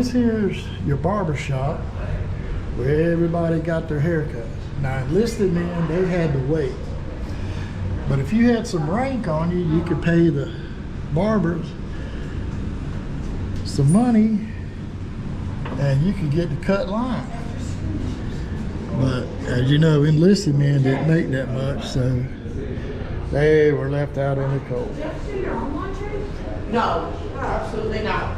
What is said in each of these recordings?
this here's your barber shop where everybody got their haircuts. Now enlisted men, they had to wait. But if you had some rank on you, you could pay the barbers some money and you could get the cut line. But as you know, enlisted men didn't make that much, so they were left out in the cold. No, absolutely not.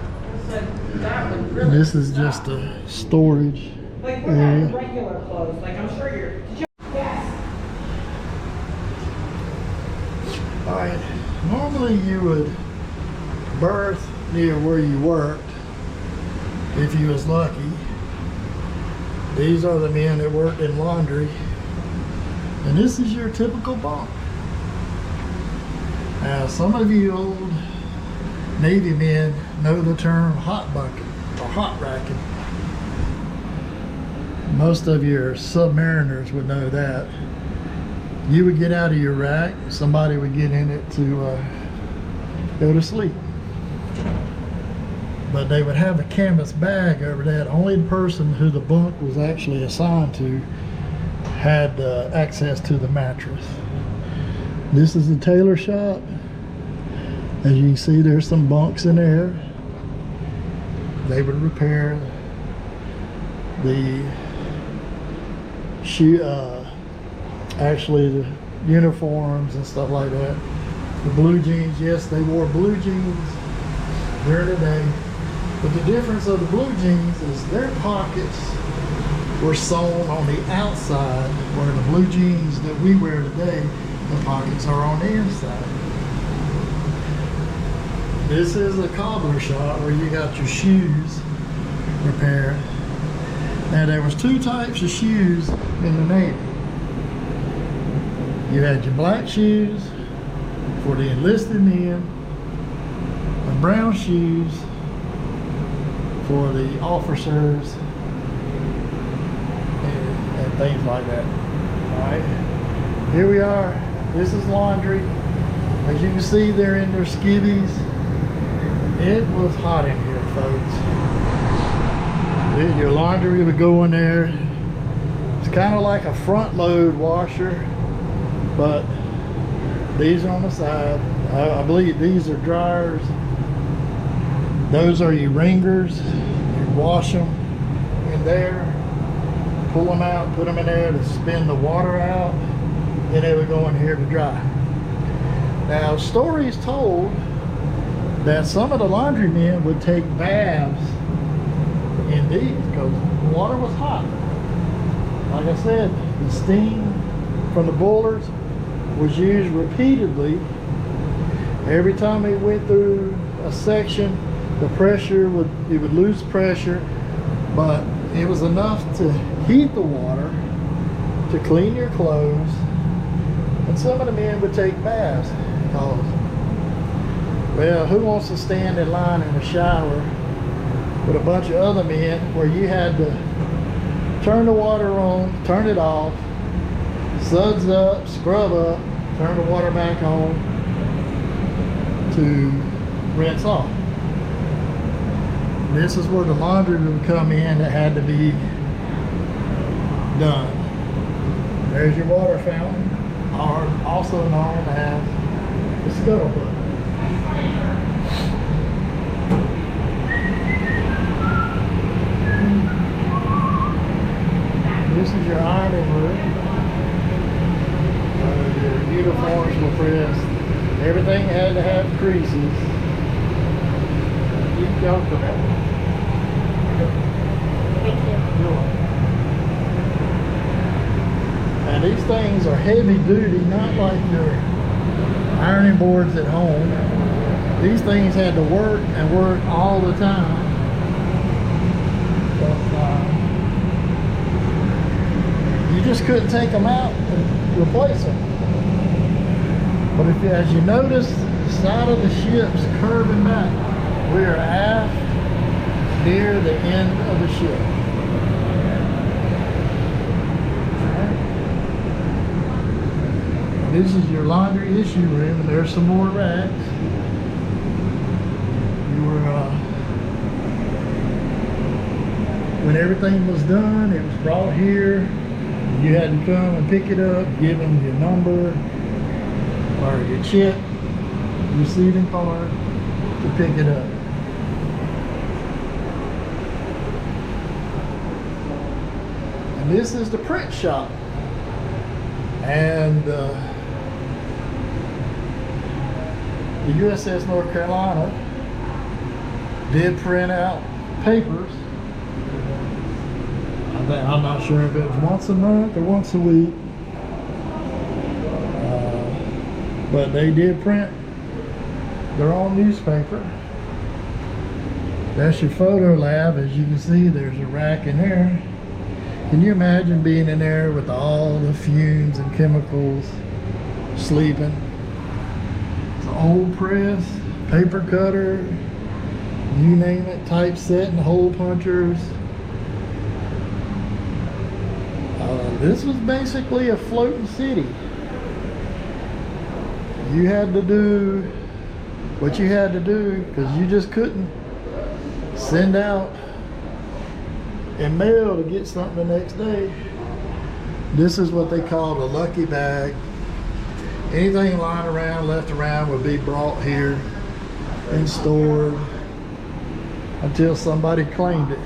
And this is just a storage like we're area. not regular clothes. Like I'm sure you're. Yes. All right. Normally you would berth near where you worked if you was lucky. These are the men that worked in laundry, and this is your typical bunk. Now, some of you old Navy men know the term hot bucket or hot racking. Most of your submariners would know that. You would get out of your rack, somebody would get in it to go to sleep. But they would have a canvas bag over that. Only the person who the bunk was actually assigned to had access to the mattress. This is the tailor shop. As you can see, there's some bunks in there. They would repair the shoe, actually the uniforms and stuff like that. The blue jeans, yes, they wore blue jeans during the day. But the difference of the blue jeans is their pockets were sewn on the outside, where the blue jeans that we wear today, the pockets are on the inside. This is a cobbler shop where you got your shoes repaired. Now there was two types of shoes in the Navy. You had your black shoes for the enlisted men, and brown shoes for the officers and things like that. Alright, here we are. This is laundry. As you can see, they're in their skivvies. It was hot in here, folks. Your laundry would go in there. It's kind of like a front load washer, but these are on the side. I believe these are dryers. Those are your wringers. You wash them in there, pull them out, put them in there to spin the water out, then they would go in here to dry. Now, stories told that some of the laundrymen would take baths in these because the water was hot. Like I said, the steam from the boilers was used repeatedly. Every time it went through a section, the pressure would lose pressure, but it was enough to heat the water, to clean your clothes, and some of the men would take baths because, well, who wants to stand in line in the shower with a bunch of other men where you had to turn the water on, turn it off, suds up, scrub up, turn the water back on to rinse off. This is where the laundry would come in that had to be done. There's your water fountain, or also known as the scuttlebutt. This is your ironing room. Your uniforms were pressed. Everything had to have creases. You can go for that. Thank you. And these things are heavy duty, not like your ironing boards at home. These things had to work and work all the time. But, you just couldn't take them out and replace them. But if, as you notice, the side of the ship's curving back. We are aft near the end of the ship. Right. This is your laundry issue room, and there's some more racks. You were when everything was done, it was brought here. You had to come and pick it up, give them your number or your chip, receiving card to pick it up. And this is the print shop. And the USS North Carolina did print out papers. I'm not sure if it was once a month or once a week, but they did print their own newspaper. That's your photo lab. As you can see, there's a rack in there. Can you imagine being in there with all the fumes and chemicals, sleeping? It's an old press, paper cutter, you name it, typesetting, hole punchers. This was basically a floating city. You had to do what you had to do because you just couldn't send out and mail to get something the next day. This is what they called a lucky bag. Anything lying around, left around, would be brought here and stored until somebody claimed it.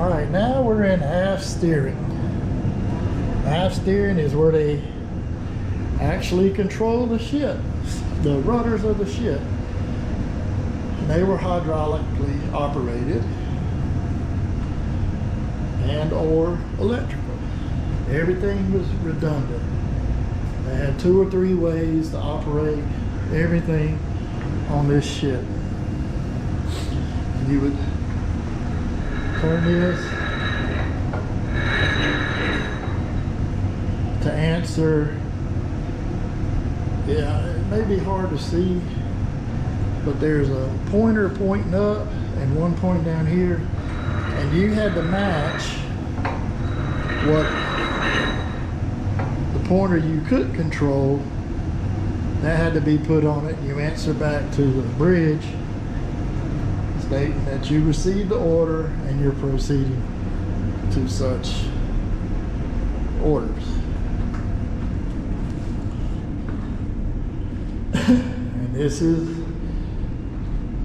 All right, now we're in half steering. Half steering is where they actually control the ship, the rudders of the ship. They were hydraulically operated and or electrical. Everything was redundant. They had 2 or 3 ways to operate everything on this ship. You would turn this to answer. Yeah, it may be hard to see, but there's a pointer pointing up and one pointing down here, and you had to match what the pointer you could control. That had to be put on it. You answer back to the bridge stating that you received the order and you're proceeding to such orders. And this is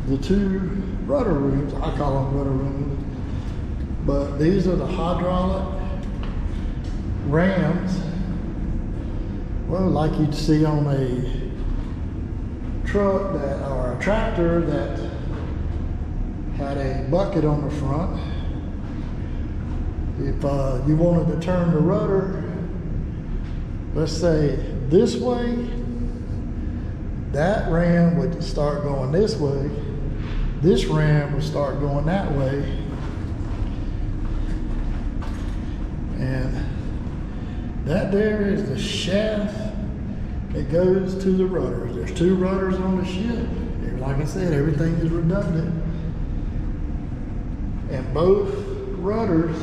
the 2 rudder rooms. I call them rudder rooms, but these are the hydraulic rams. Well, like you'd see on a truck or a tractor that had a bucket on the front. If you wanted to turn the rudder, let's say this way, that ram would start going this way. This ram would start going that way. And that there is the shaft that goes to the rudders. There's 2 rudders on the ship. Like I said, everything is redundant. And both rudders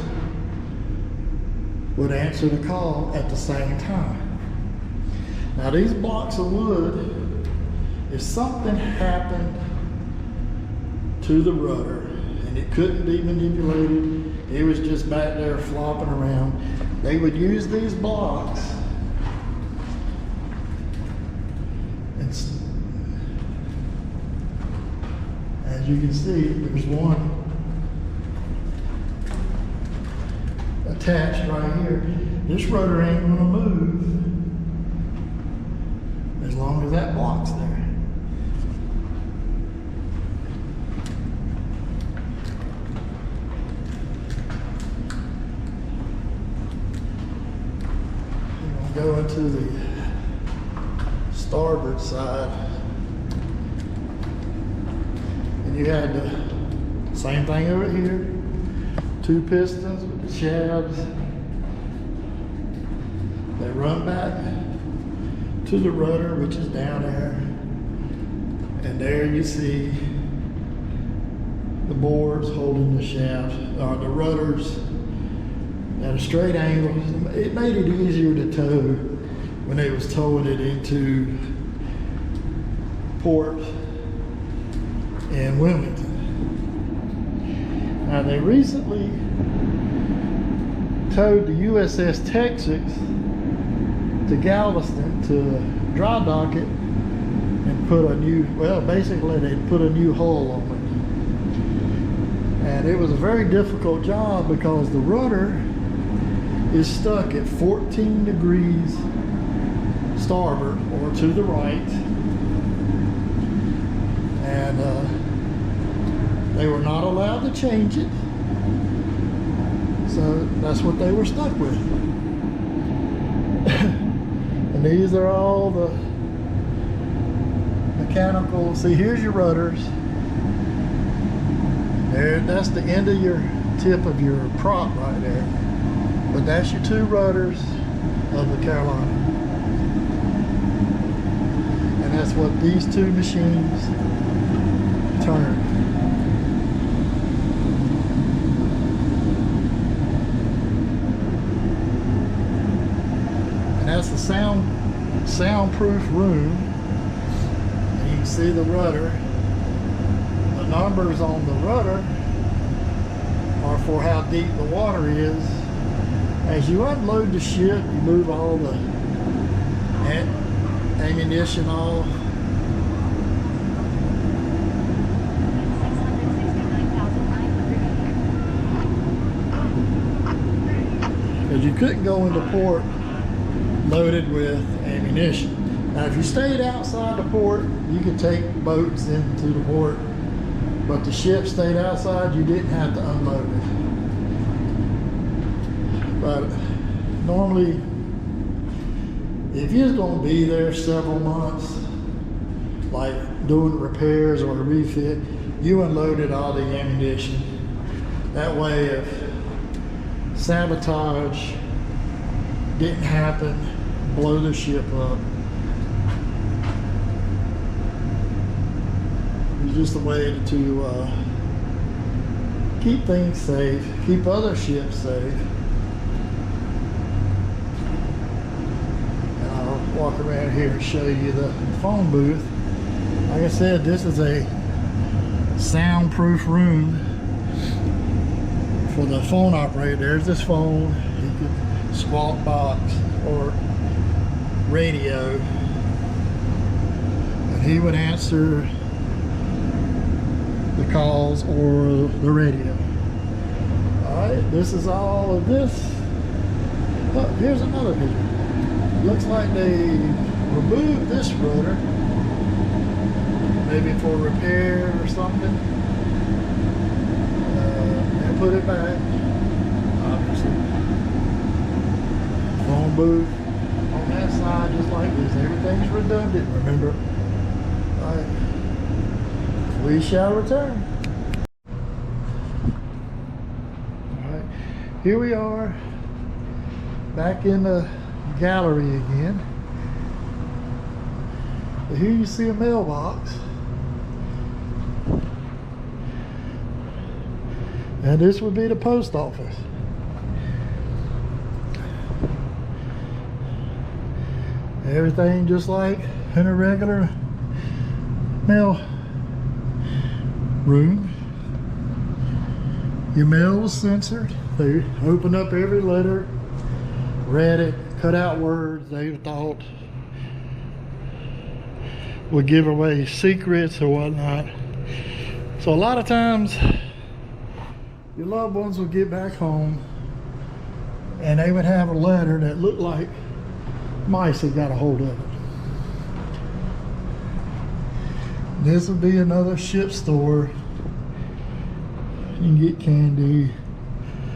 would answer the call at the same time. Now these blocks of wood, if something happened to the rudder and it couldn't be manipulated, it was just back there flopping around, they would use these blocks and, as you can see, there's one attached right here. This rudder ain't gonna move as long as that block's there. Go into the starboard side, and you had the same thing over here, 2 pistons with the shafts that run back to the rudder, which is down there, and there you see the boards holding the shaft, or the rudders at a straight angle. It made it easier to tow when they was towing it into port in Wilmington. Now they recently towed the USS Texas to Galveston to dry dock it and put a new, well, basically they put a new hull on it. And it was a very difficult job because the rudder is stuck at 14 degrees starboard or to the right, and they were not allowed to change it, so that's what they were stuck with. And these are all the mechanical. See, here's your rudders there. That's the end of your tip of your prop right there. But that's your 2 rudders of the Carolina. And that's what these 2 machines turn. And that's the soundproof room. And you can see the rudder. The numbers on the rudder are for how deep the water is. As you unload the ship, you move all the ammunition off. because you couldn't go into port loaded with ammunition. Now, if you stayed outside the port, you could take boats into the port, but the ship stayed outside, you didn't have to unload it. But normally, if you're going to be there several months, like doing repairs or a refit, you unloaded all the ammunition. That way, if sabotage didn't happen, blow the ship up. It's just a way to keep things safe, keep other ships safe. And I'll walk around here and show you the phone booth. Like I said, this is a soundproof room for the phone operator. There's this phone. He could squawk box or radio, and he would answer the calls or the radio. Alright, this is all of this. Oh, here's another picture. Looks like they removed this rudder, maybe for repair or something, and put it back. Obviously, phone booth on that side, just like this. Everything's redundant, remember? Alright, we shall return. Alright, here we are back in the gallery again. Here you see a mailbox, and this would be the post office. Everything just like in a regular mail room. Your mail was censored. They opened up every letter, read it, cut out words they thought would give away secrets or whatnot. So a lot of times your loved ones would get back home and they would have a letter that looked like mice had got a hold of it. This would be another ship store. You can get candy,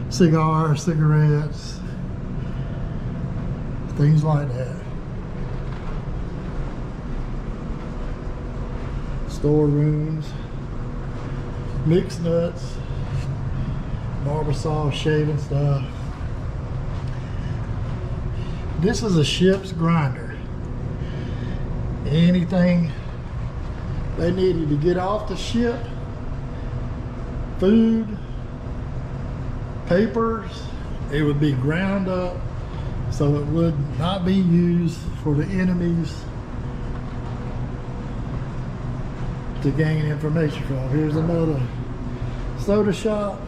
cigars, cigarettes, things like that. Storerooms, mixed nuts, barber saw, shaving stuff. This is a ship's grinder. Anything they needed to get off the ship, food, papers, it would be ground up so it would not be used for the enemies to gain information from. Here's another soda shop.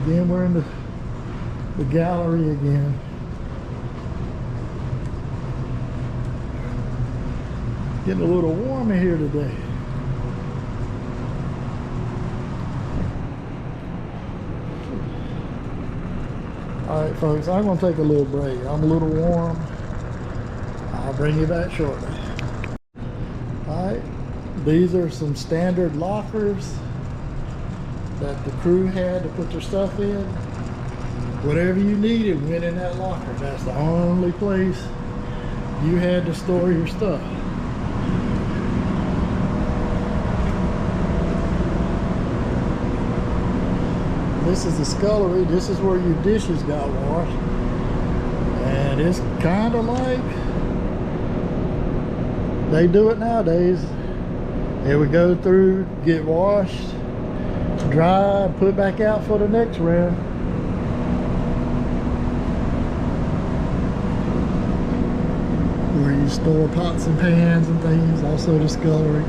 Again, we're in the gallery again. Getting a little warm in here today. Alright folks, I'm going to take a little break. I'm a little warm. I'll bring you back shortly. Alright, these are some standard lockers that the crew had to put their stuff in. Whatever you needed went in that locker. That's the only place you had to store your stuff. This is the scullery. This is where your dishes got washed. And it's kind of like they do it nowadays. It would go through, get washed, dry, put back out for the next round. Where you store pots and pans and things, also the scullery.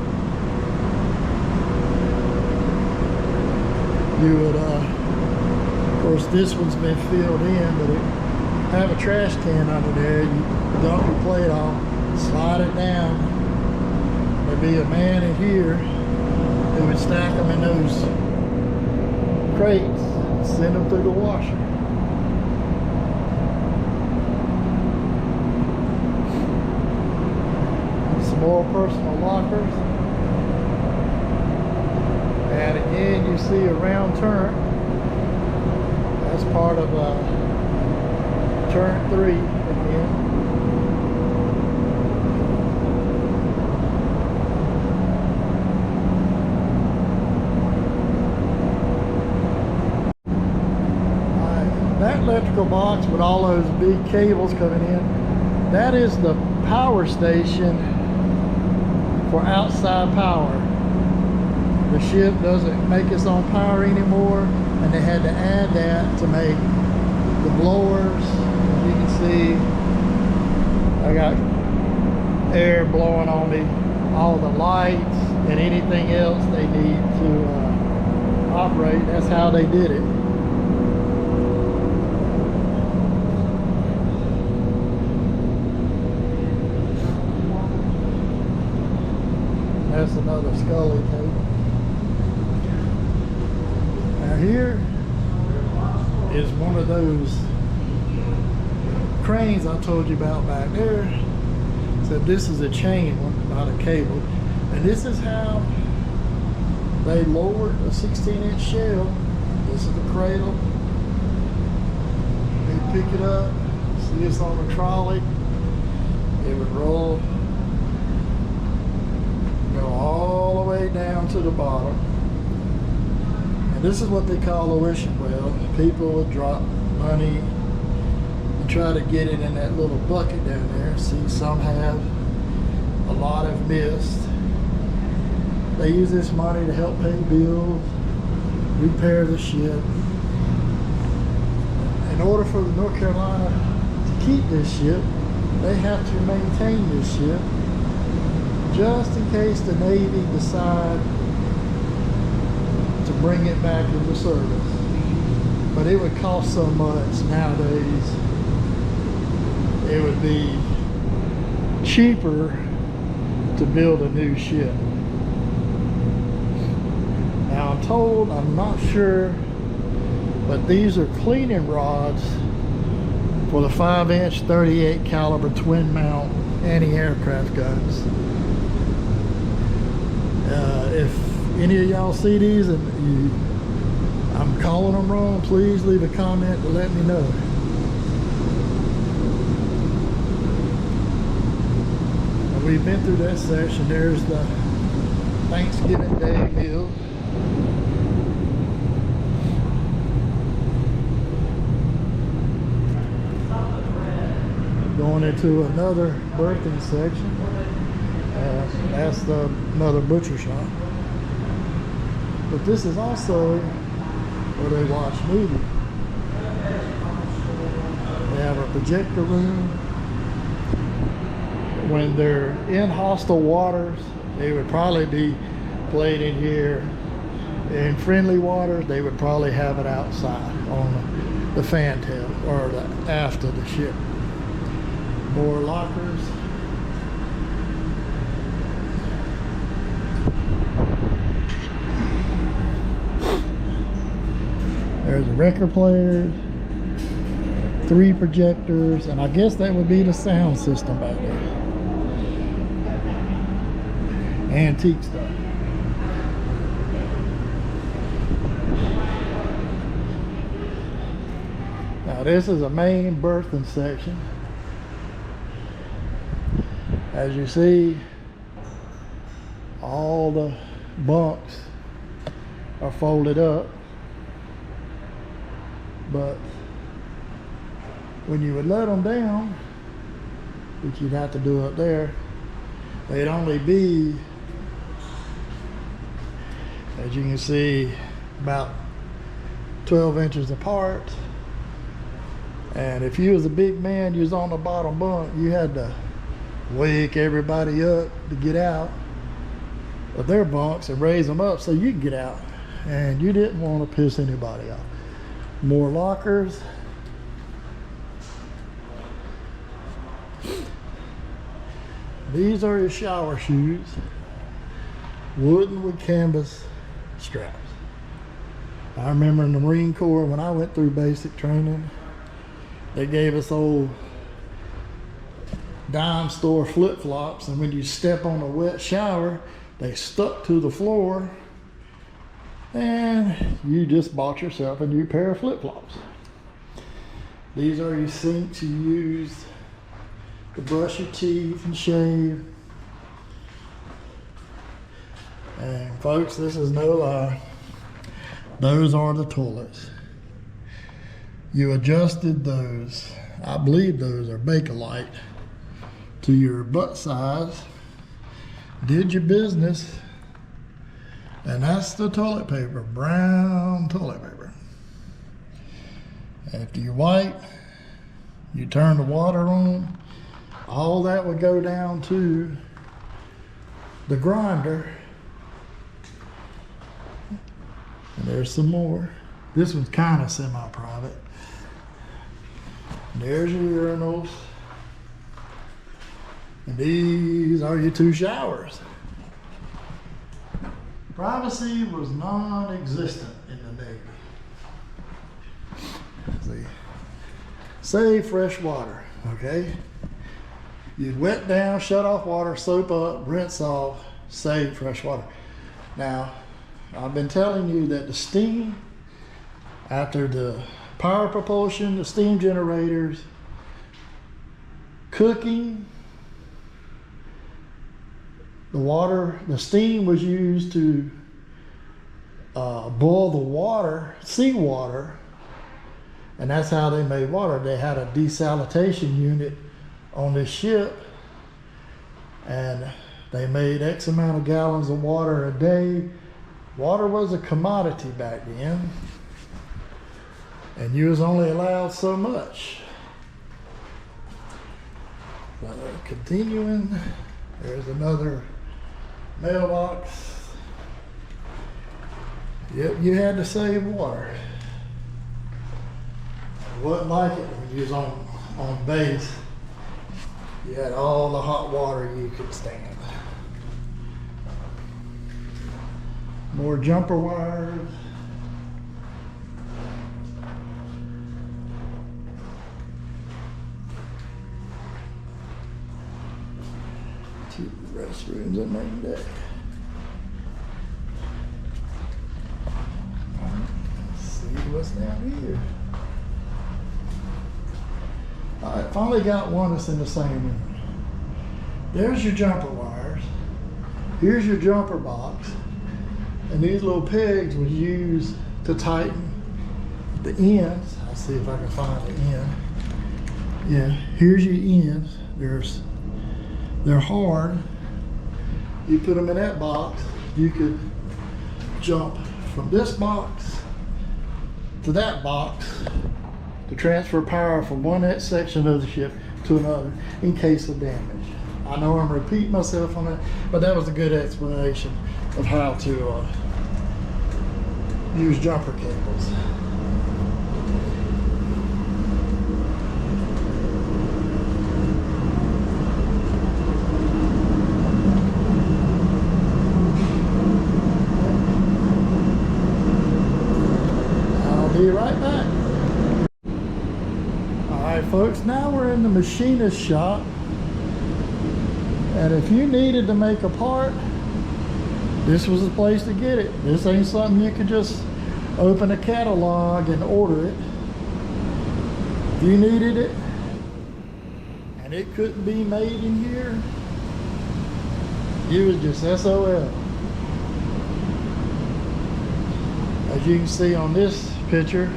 You would, of course this one's been filled in, but it have a trash can under there. You dump your plate off, slide it down. There'd be a man in here who would stack them in those crates, and send them through the washer. Some more personal lockers. And again, you see a round turn. That's part of turn 3 again. That electrical box with all those big cables coming in, that is the power station for outside power. The ship doesn't make its own power anymore, and they had to add that to make the blowers. As you can see, I got air blowing on all the lights and anything else they need to operate. That's how they did it. That's another scully table. Now here is one of those cranes I told you about back there. So this is a chain one, not a cable. And this is how they lowered a 16-inch shell. This is the cradle. They pick it up. See, it's on a trolley. It would roll. Go all the way down to the bottom. And this is what they call a wishing well. People would drop money and try to get it in that little bucket down there. See, some have, a lot have missed. They use this money to help pay bills, repair the ship. In order for the North Carolina to keep this ship, they have to maintain this ship, just in case the Navy decide to bring it back into service. But it would cost so much nowadays, it would be cheaper to build a new ship. Now I'm told, I'm not sure, but these are cleaning rods for the 5-inch 38 caliber twin mount anti-aircraft guns. If any of y'all see these and I'm calling them wrong, please leave a comment to let me know. We've been through that section. There's the Thanksgiving Day meal. Going into another berthing section. That's another butcher shop. But this is also where they watch movies. They have a projector room. When they're in hostile waters, they would probably be played in here. In friendly waters, they would probably have it outside on the fantail or the aft of the ship. More lockers. There's a record player, 3 projectors, and I guess that would be the sound system back there. Antique stuff. Now this is a main berthing section. As you see, all the bunks are folded up, but when you would let them down, which you'd have to do up there, they'd only be, as you can see, about 12 inches apart. And if you was a big man, you was on the bottom bunk, you had to wake everybody up to get out of their bunks and raise them up so you could get out. And you didn't want to piss anybody off. More lockers. These are your shower shoes. Wooden with canvas straps. I remember in the Marine Corps when I went through basic training, they gave us old dime store flip-flops, and when you step on a wet shower, they stuck to the floor, and you just bought yourself a new pair of flip-flops. These are your sinks you use to brush your teeth and shave. And folks, this is no lie, those are the toilets. You adjusted those, I believe those are Bakelite, to your butt size, did your business, and that's the toilet paper, brown toilet paper. After you wipe, you turn the water on, all that would go down to the grinder. And there's some more. This one's kind of semi-private. There's your urinals. And these are your 2 showers. Privacy was non-existent in the Navy. See, save fresh water, okay? You'd wet down, shut off water, soap up, rinse off, save fresh water. Now, I've been telling you that the steam, after the power propulsion, the steam generators, cooking, the steam was used to boil the water, seawater, and that's how they made water. They had a desalination unit on this ship, and they made X amount of gallons of water a day. Water was a commodity back then, and you was only allowed so much. Continuing, there's another mailbox. Yep, you had to save water. It wasn't like it when you was on base. You had all the hot water you could stand. More jumper wires. Two restrooms in main deck. Let's see what's down here. I finally got one that's in the same room. There's your jumper wires. Here's your jumper box. And these little pegs was used to tighten the ends. I'll see if I can find the end. Yeah, here's your ends. They're hard. You put them in that box. You could jump from this box to that box to transfer power from one section of the ship to another in case of damage. I know I'm repeating myself on that, but that was a good explanation of how to use jumper cables. I'll be right back. All right, folks, now we're in the machinist shop. And if you needed to make a part, this was the place to get it. This ain't something you could just open a catalog and order it. If you needed it and it couldn't be made in here, you was just SOL. As you can see on this picture,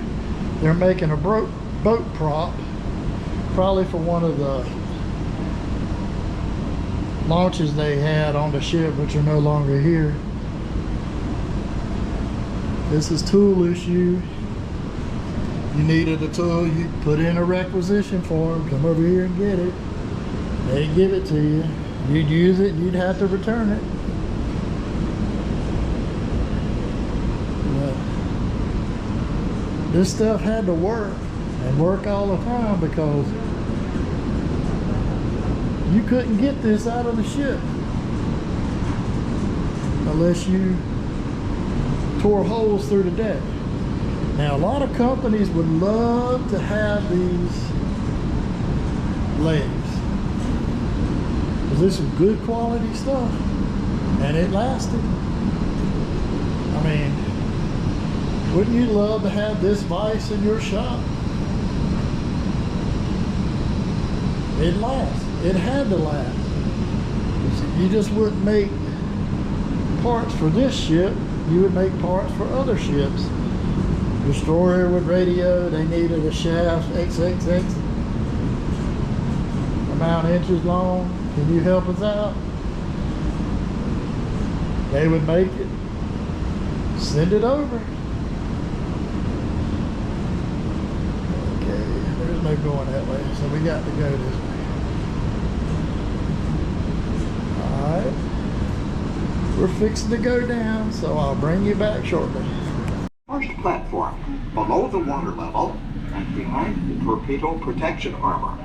they're making a boat prop, probably for one of the launches they had on the ship, which are no longer here. This is tool issue. You needed a tool, you put in a requisition form, come over here and get it. They give it to you. You'd use it and you'd have to return it. But this stuff had to work, and work all the time, because you couldn't get this out of the ship unless you tore holes through the deck. Now, a lot of companies would love to have these legs, because this is good quality stuff, and it lasted. I mean, wouldn't you love to have this vise in your shop? It lasts. It had to last. You just wouldn't make parts for this ship. You would make parts for other ships. Destroyer with radio, they needed a shaft XXX amount of inches long. Can you help us out? They would make it. Send it over. Okay, there's no going that way, so we got to go this way. Alright. We're fixing to go down, so I'll bring you back shortly. First platform, below the water level and behind the torpedo protection armor.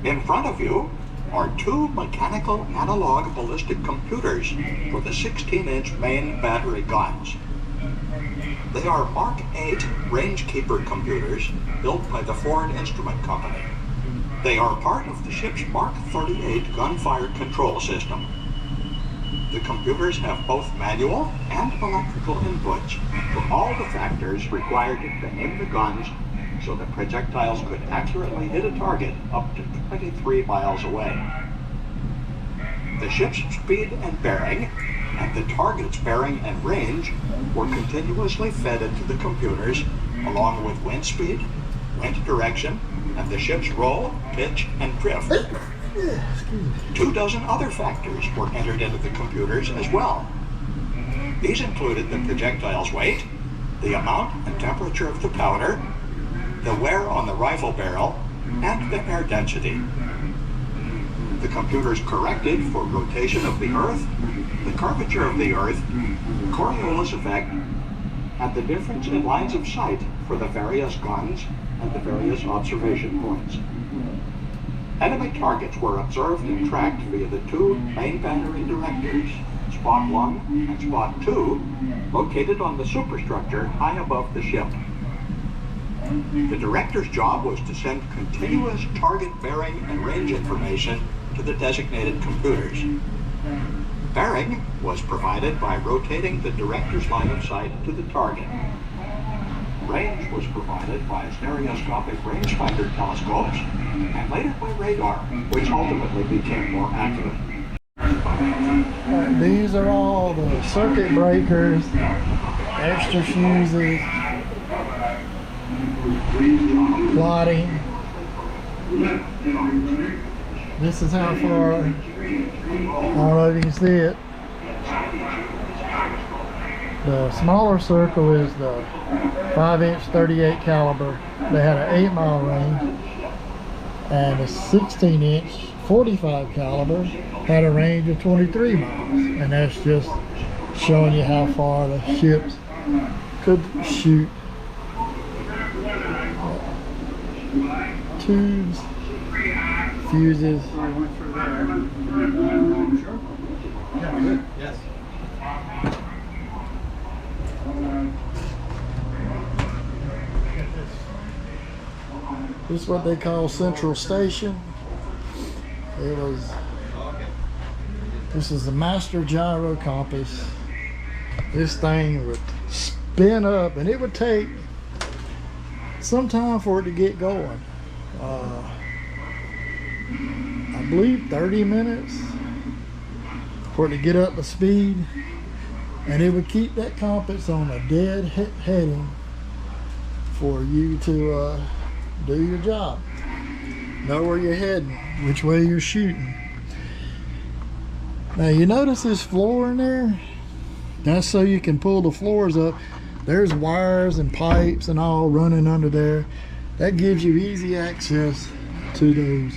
In front of you are two mechanical analog ballistic computers for the 16-inch main battery guns. They are Mark 8 Rangekeeper computers built by the Ford Instrument Company. They are part of the ship's Mark 38 gunfire control system. The computers have both manual and electrical inputs for all the factors required to aim the guns so that projectiles could accurately hit a target up to 23 miles away. The ship's speed and bearing, and the target's bearing and range, were continuously fed into the computers, along with wind speed, wind direction, and the ship's roll, pitch, and drift. 24 other factors were entered into the computers as well. These included the projectile's weight, the amount and temperature of the powder, the wear on the rifle barrel, and the air density. The computers corrected for rotation of the Earth, the curvature of the Earth, Coriolis effect, and the difference in lines of sight for the various guns and the various observation points. Enemy targets were observed and tracked via the two main battery directors, Spot 1 and Spot 2, located on the superstructure high above the ship. The director's job was to send continuous target bearing and range information to the designated computers. Bearing was provided by rotating the director's line of sight to the target. Range was provided by stereoscopic rangefinder telescopes and later by radar, which ultimately became more accurate. These are all the circuit breakers, extra fuses, plotting. This is how far, I don't know if you can see it. The smaller circle is the 5-inch 38 caliber. They had an 8-mile range, and the 16-inch 45 caliber had a range of 23 miles, and that's just showing you how far the ships could shoot. Tubes, fuses. Yes. This is what they call Central Station. This is the master gyro compass. This thing would spin up, and it would take some time for it to get going. I believe 30 minutes for it to get up to speed, and it would keep that compass on a dead heading for you to do your job. Know where you're heading, which way you're shooting. Now you notice this floor in there? That's so you can pull the floors up. There's wires and pipes and all running under there. That gives you easy access to those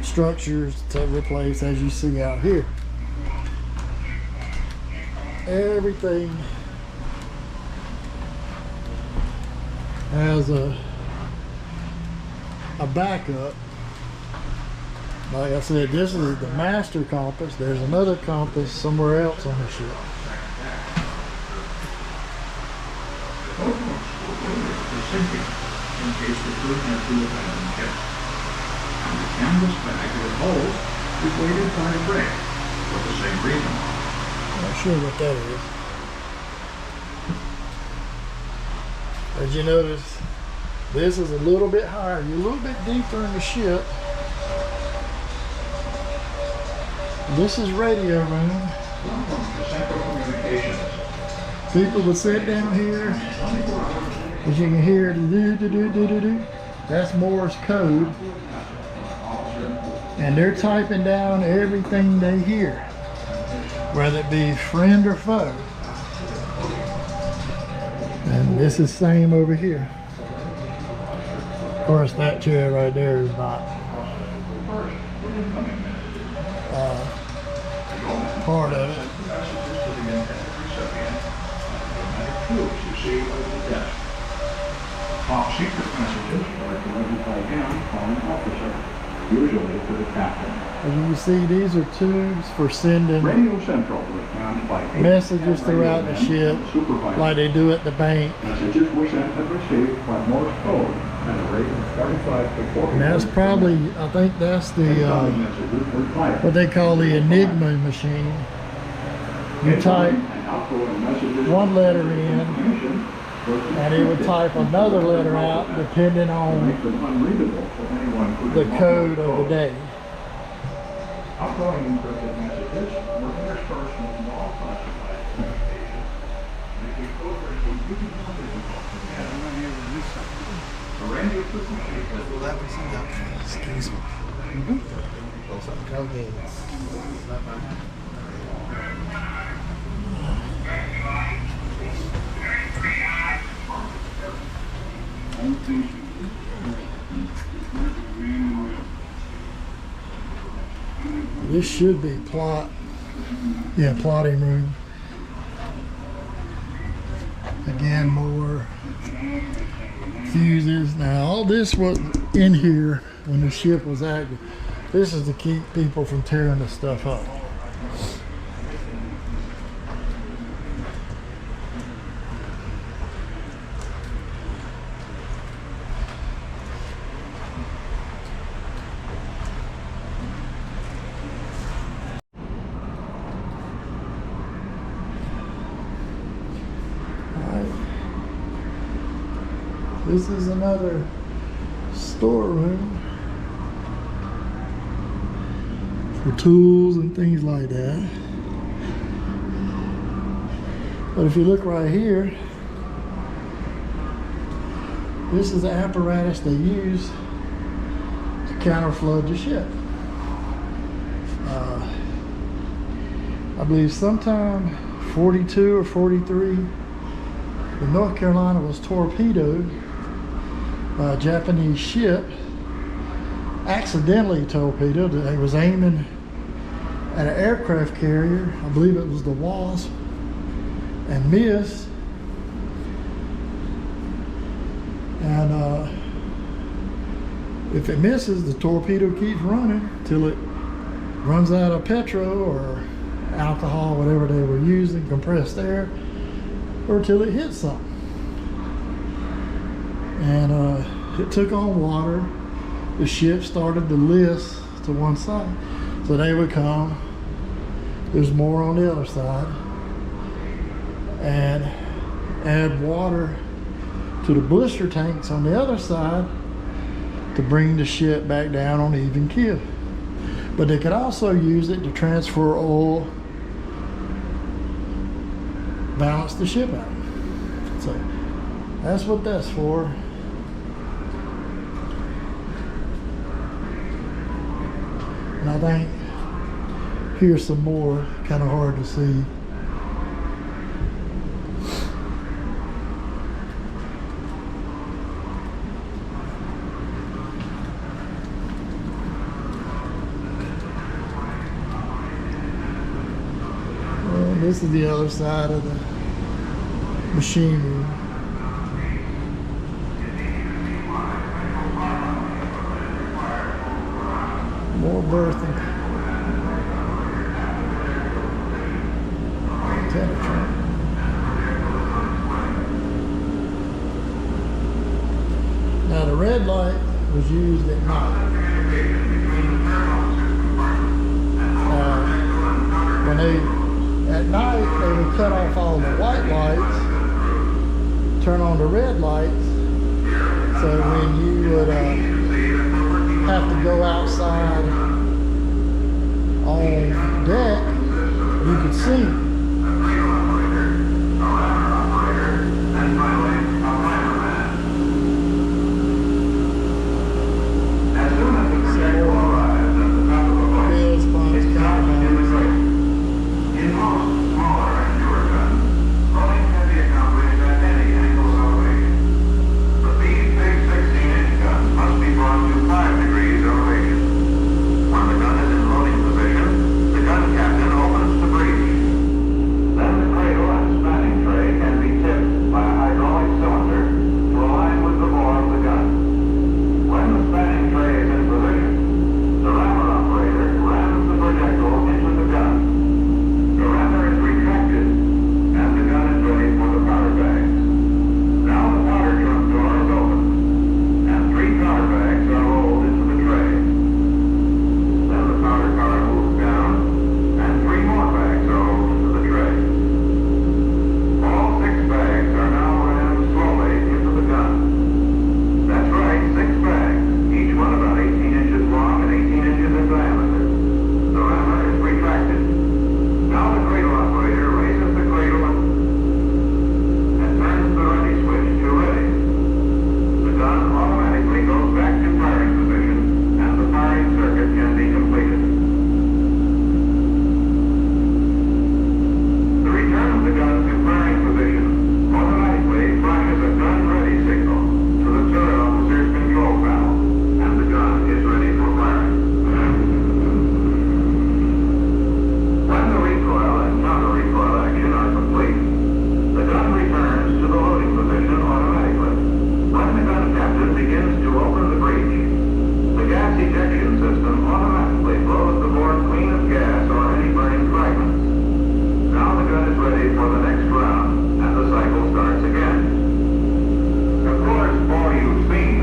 structures to replace, as you see out here. Everything has a backup. Like I said, this is the master compass. There's another compass somewhere else on the ship. sinking in case the crew had to abandon ship. And the canvas bag with holes is weighted by a brake for the same reason. I'm not sure what that is. As you notice, this is a little bit higher. You're a little bit deeper in the ship. This is radio room. Welcome to Central Communications. People would sit down here. As you can hear, do-do-do-do-do-do. That's Morse code. And they're typing down everything they hear, whether it be friend or foe. And this is same over here. Of course, that chair right there is not part of it. Top secret messages are delivered by him on an officer, usually to the captain. As you can see, these are tubes for sending Radio Central was manned by messages throughout the ship, like they do at the bank. Messages were sent and received by Morse code at a rate of 35 to 40. And that's probably, I think that's the, what they call the Enigma machine. You type one letter in, and it would type another letter out depending on the code of the day. Outgoing encrypted messages were interspersed with all classified communications, making covert computing more difficult to manage. The radio frequency Excuse me. This should be plotting room. Again, more fuses. Now, all this was in here when the ship was active. This is to keep people from tearing the stuff up. This is another storeroom for tools and things like that. But if you look right here, this is the apparatus they use to counterflood the ship. I believe sometime 42 or 43, the North Carolina was torpedoed by a Japanese ship, accidentally torpedoed. They was aiming at an aircraft carrier, I believe it was the Wasp, and missed. And if it misses, the torpedo keeps running till it runs out of petrol or alcohol, whatever they were using, compressed air, or till it hits something. And it took on water. The ship started to list to one side. So they would come, there's more on the other side, and add water to the blister tanks on the other side to bring the ship back down on even keel. But they could also use it to transfer oil, balance the ship out. So that's what that's for. And I think here's some more, kind of hard to see. And this is the other side of the machine room. More berthing. Antenna trunk. the red light was used at night. At night, they would cut off all the white lights, turn on the red lights, so when you would have to go outside on deck, you could see.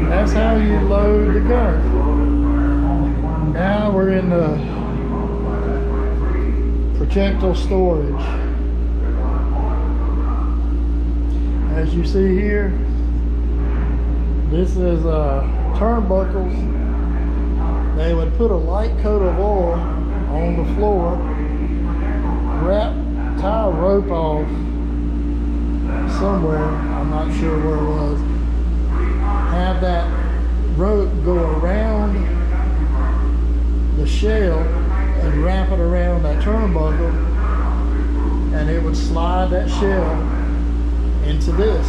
That's how you load the gun. Now we're in the projectile storage. As you see here, this is turnbuckles. They would put a light coat of oil on the floor, tie a rope off somewhere, I'm not sure where it was, have that rope go around the shell and wrap it around that turnbuckle, and it would slide that shell into this,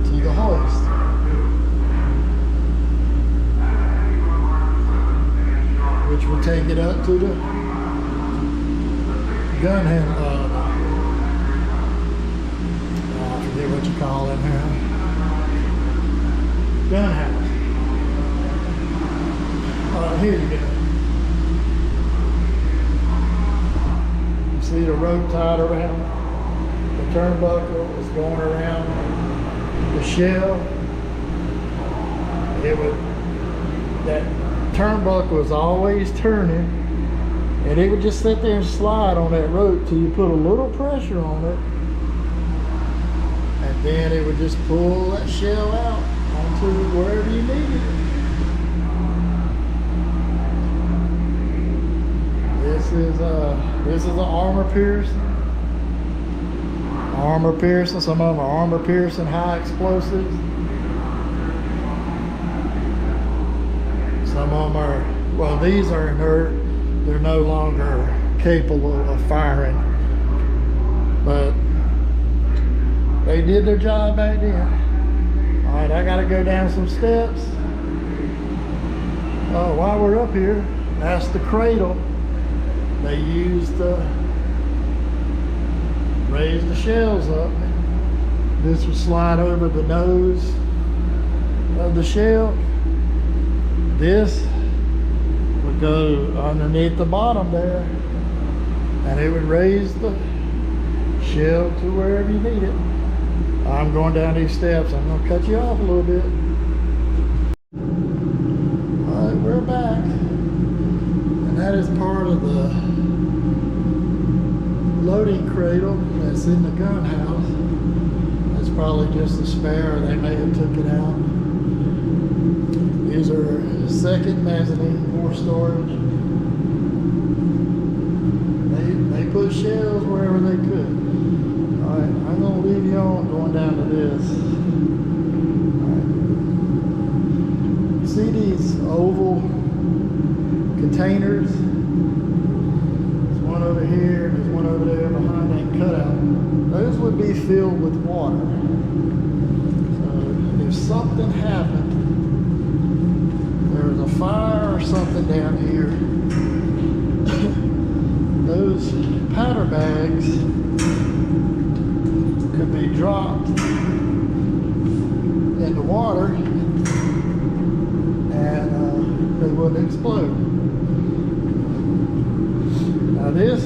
to the hoist. Which would take it up to the gun handle. I forget what you call it now. Gun house. Here you go. You see the rope tied around the turnbuckle is going around the shell. That turnbuckle was always turning, and it would just sit there and slide on that rope till you put a little pressure on it, and then it would just pull that shell out onto wherever you need it. This is an armor piercing. Some of them are armor piercing high explosives. Some of them are, well, these are inert. They're no longer capable of firing. But they did their job back then. All right, I gotta go down some steps. While we're up here, that's the cradle they used to raise the shells up. This would slide over the nose of the shell. This would go underneath the bottom there, and it would raise the shell to wherever you need it. I'm going down these steps. I'm gonna cut you off a little bit. All right, we're back. And that is part of the loading cradle that's in the gun house. That's probably just a spare. They may have took it out. These are second mezzanine, more storage. They put shelves wherever they could. All right, I'm gonna leave you on going down to this. All right. See these oval containers? There's one over here, and there's one over there behind that cutout. Those would be filled with water. So if something happened, there was a fire or something down here, those powder bags could be dropped into water and they wouldn't explode. Now this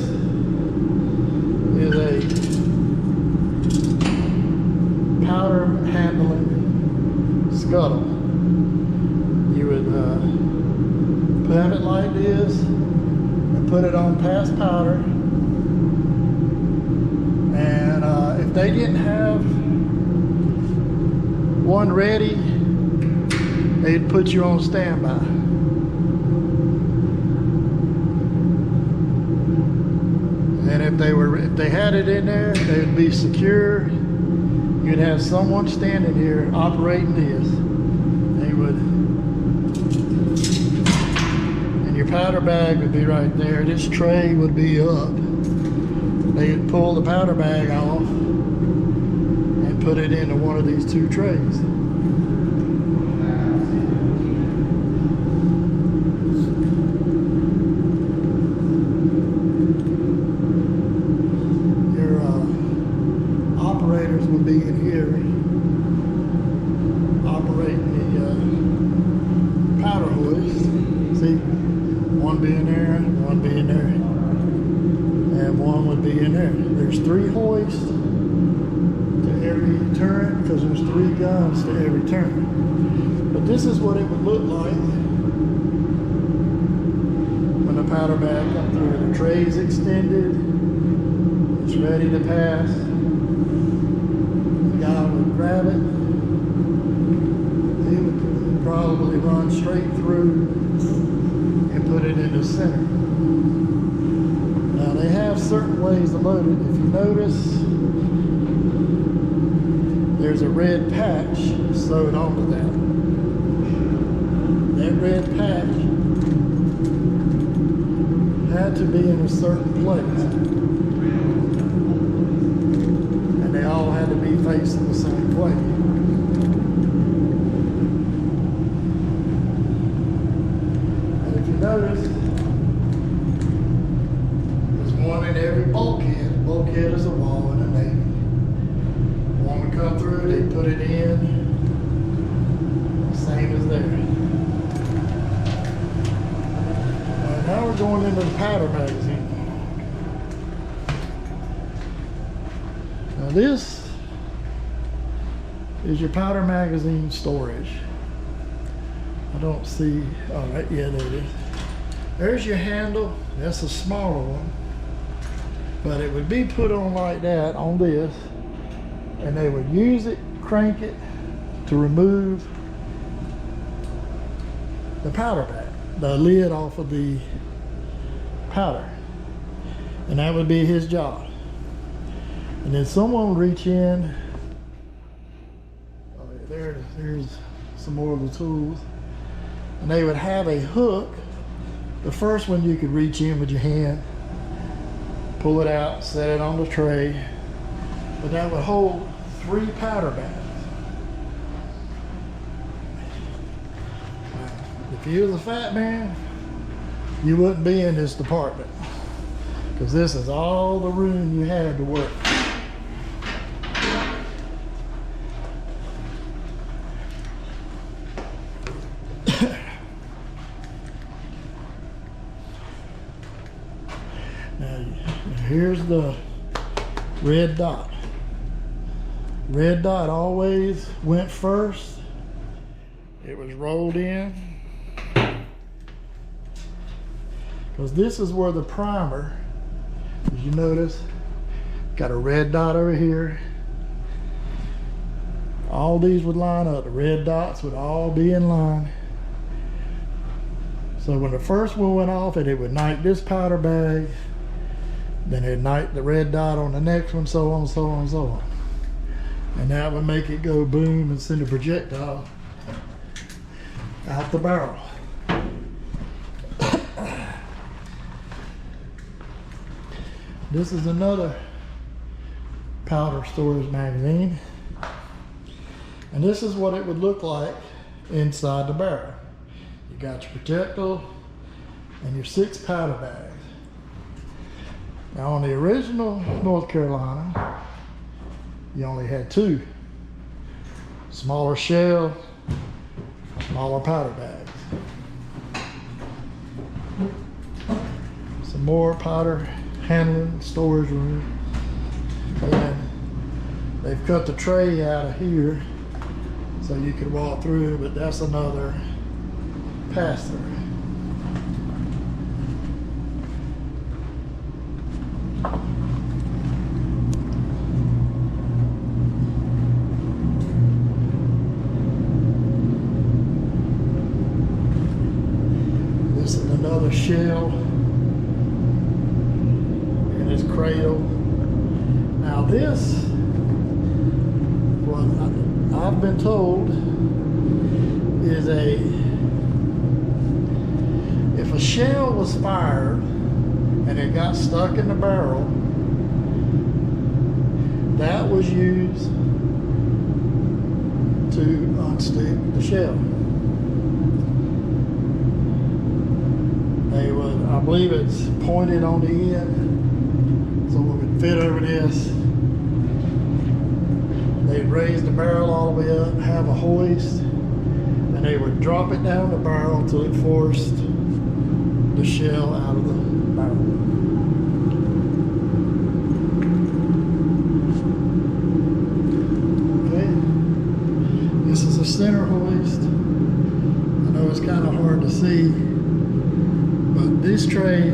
is a powder handling scuttle. You would have it like this and put it on pass powder, and if they didn't have one ready, they'd put you on standby. And if they had it in there, they would be secure. You'd have someone standing here operating this. They would, and your powder bag would be right there. This tray would be up. They'd pull the powder bag off and put it into one of these two trays. Your operators would be in here operating the powder hoist. See, one being there, one being there, and one would be in there. There's 3 hoists to every turret because there's 3 guns to every turret. But this is what it would look like when the powder bag comes through. The tray's extended, it's ready to pass. The guy would grab it. He would probably run straight through and put it in the center. Now they have certain ways to load it. If you notice, there's a red patch sewed onto that. That red patch had to be in a certain place. And they all had to be facing the same way. And if you notice, there's one in every bulkhead. Bulkhead is a wall in the Navy. One would come through, they put it in, same as there. Now we're going into the powder magazine. Now this is your powder magazine storage. I don't see, all right, yeah, there it is. There's your handle, that's a smaller one. But it would be put on like that, on this, and they would use it, crank it, to remove the powder bag, the lid off of the powder. And that would be his job. And then someone would reach in, oh, yeah, there's some more of the tools. And they would have a hook. The first one you could reach in with your hand, pull it out, set it on the tray. But that would hold 3 powder bags. If you was a fat man, you wouldn't be in this department, because this is all the room you had to work. Now here's the red dot. Red dot always went first. It was rolled in. Because this is where the primer, as you notice, got a red dot over here. All these would line up. The red dots would all be in line. So when the first one went off, it would ignite this powder bag. Then it'd ignite the red dot on the next one, so on, so on, so on. And that would make it go boom and send a projectile out the barrel. This is another powder storage magazine. And this is what it would look like inside the barrel. You got your projectile and your 6 powder bags. Now on the original North Carolina, you only had 2. Smaller shell, smaller powder bags. Some more powder handling, storage room. And they've cut the tray out of here so you could walk through, but that's another pass-through. This is another shell in its cradle. Now this, what I've been told, is if a shell was fired and it got stuck in the barrel, that was used to unstick the shell. They would, I believe it's pointed on the end, so it would fit over this. They'd raise the barrel all the way up, have a hoist, and they would drop it down the barrel until it forced the shell out of the barrel. Okay, this is a center hoist. I know it's kind of hard to see, but this tray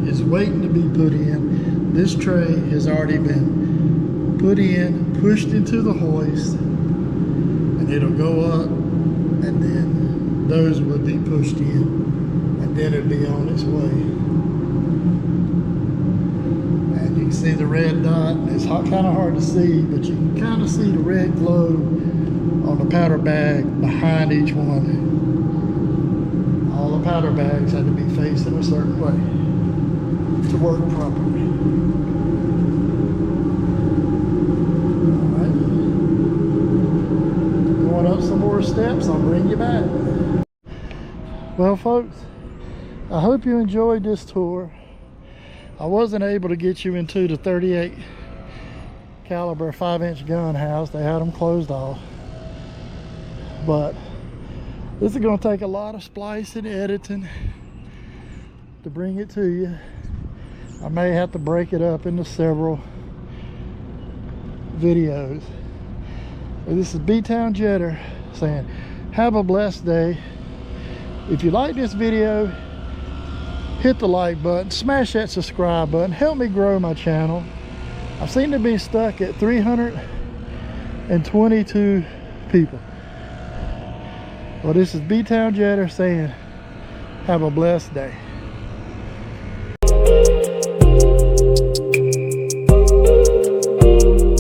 is waiting to be put in. This tray has already been put in, pushed into the hoist, and it'll go up, and then those would be pushed in, and then it'd be on its way. And you can see the red dot. It's kind of hard to see, but you can kind of see the red glow on the powder bag behind each one. All the powder bags had to be facing a certain way to work properly. Up some more steps, I'll bring you back. Well folks, I hope you enjoyed this tour. I wasn't able to get you into the 38 caliber 5-inch gun house. They had them closed off, but this is going to take a lot of splicing, editing to bring it to you. I may have to break it up into several videos. This is B-Town Jetter saying, have a blessed day. If you like this video, hit the like button, smash that subscribe button, help me grow my channel. I seem to be stuck at 322 people. Well, this is B-Town Jetter saying, have a blessed day.